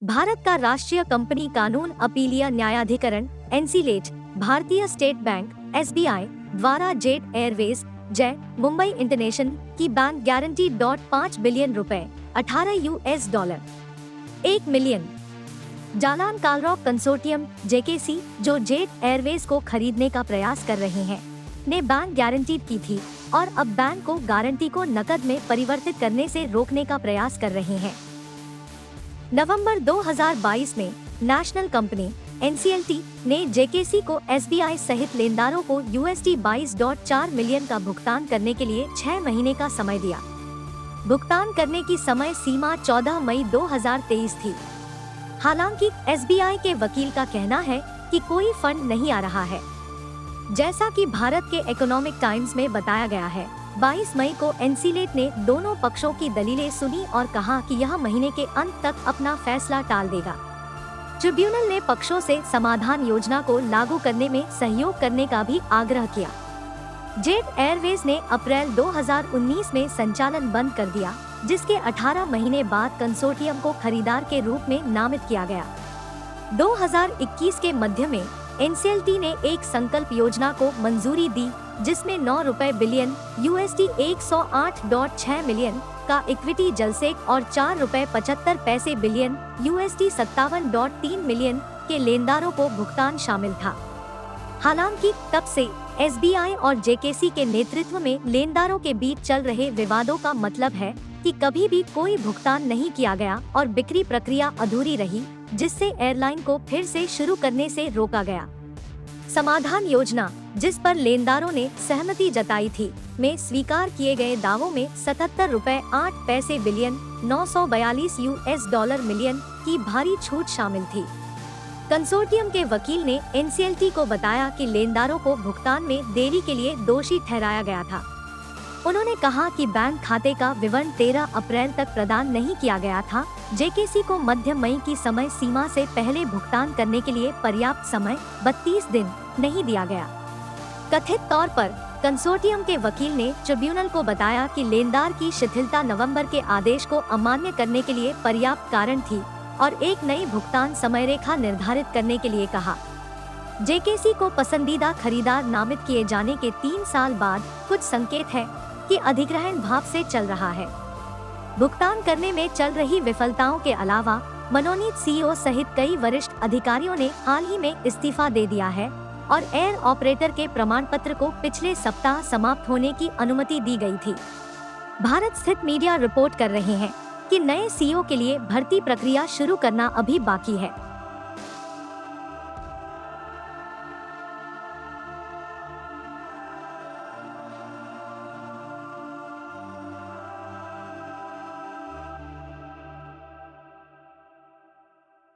भारत का राष्ट्रीय कंपनी कानून अपीलीय न्यायाधिकरण NCLAT Bharatiya State Bank SBI द्वारा जेट एयरवेज जय मुंबई इंटरनेशनल की bank guarantee $5 billion $18 1 million Jalan Kalrock consortium JKC जो जेट एयरवेज को खरीदने का प्रयास कर रहे हैं ने बैंक गारंटी की थी और अब बैंक को गारंटी को नकद में परिवर्तित करने से रोकने का प्रयास कर रहे हैं। नवंबर 2022 में नेशनल कंपनी एनसीएलटी ने जेकेसी को एसबीआई सहित लेनदारों को $22.4 मिलियन का भुगतान करने के लिए 6 महीने का समय दिया। भुगतान करने की समय सीमा 14 मई 2023 थी। हालांकि एसबीआई के वकील का कहना है कि कोई फंड नहीं आ रहा है। जैसा कि भारत के इकोनॉमिक टाइम्स में बताया गया है, 22 मई को एनसीलेट ने दोनों पक्षों की दलीलें सुनी और कहा कि यह महीने के अंत तक अपना फैसला टाल देगा। ट्रिब्यूनल ने पक्षों से समाधान योजना को लागू करने में सहयोग करने का भी आग्रह किया। जेट एयरवेज ने अप्रैल 2019 में संचालन बंद कर दिया, जिसके 18 महीने बाद कंसोर्टियम को खरीदार के रूप में नामित किया गया। 2021 के मध्य में एनसीएलटी ने एक संकल्प योजना को मंजूरी दी, जिसमें $9 बिलियन $108.6 मिलियन का इक्विटी जलसेक और $4.75 बिलियन $57.3 मिलियन के लेनदारों को भुगतान शामिल था। हालांकि तब से एसबीआई और जेकेसी के नेतृत्व में लेनदारों के बीच चल रहे विवादों का मतलब है कि कभी भी कोई भुगतान नहीं किया गया और बिक्री प्रक्रिया अधूरी रही, जिससे एयरलाइन को फिर से शुरू करने से रोका गया। समाधान योजना, जिस पर लेनदारों ने सहमति जताई थी, में स्वीकार किए गए दावों में $77.8 बिलियन $942 मिलियन की भारी छूट शामिल थी। कंसोर्टियम के वकील ने एनसीएलटी को बताया कि लेनदारों को भुगतान में देरी के लिए दोषी ठहराया गया था। उन्होंने कहा कि बैंक खाते का विवरण 13 अप्रैल तक प्रदान नहीं किया गया था। जेकेसी को मध्य मई की समय सीमा से पहले भुगतान करने के लिए पर्याप्त समय 32 दिन नहीं दिया गया। कथित तौर पर कंसोर्टियम के वकील ने ट्रिब्यूनल को बताया कि लेनदार की शिथिलता नवंबर के आदेश को अमान्य करने के लिए पर्याप्त कारण थी और एक नई भुगतान समयरेखा निर्धारित करने के लिए कहा। जेकेसी को पसंदीदा खरीदार नामित किए जाने के 3 साल बाद कुछ संकेत है कि अधिग्रहण भाव से चल रहा है। भुगतान करने में चल रही विफलताओं के अलावा मनोनीत सीईओ सहित कई वरिष्ठ अधिकारियों ने हाल ही में इस्तीफा दे दिया है और एयर ऑपरेटर के प्रमाण पत्र को पिछले सप्ताह समाप्त होने की अनुमति दी गई थी। भारत स्थित मीडिया रिपोर्ट कर रहे हैं कि नए सीईओ के लिए भर्ती प्रक्रिया शुरू करना अभी बाकी है।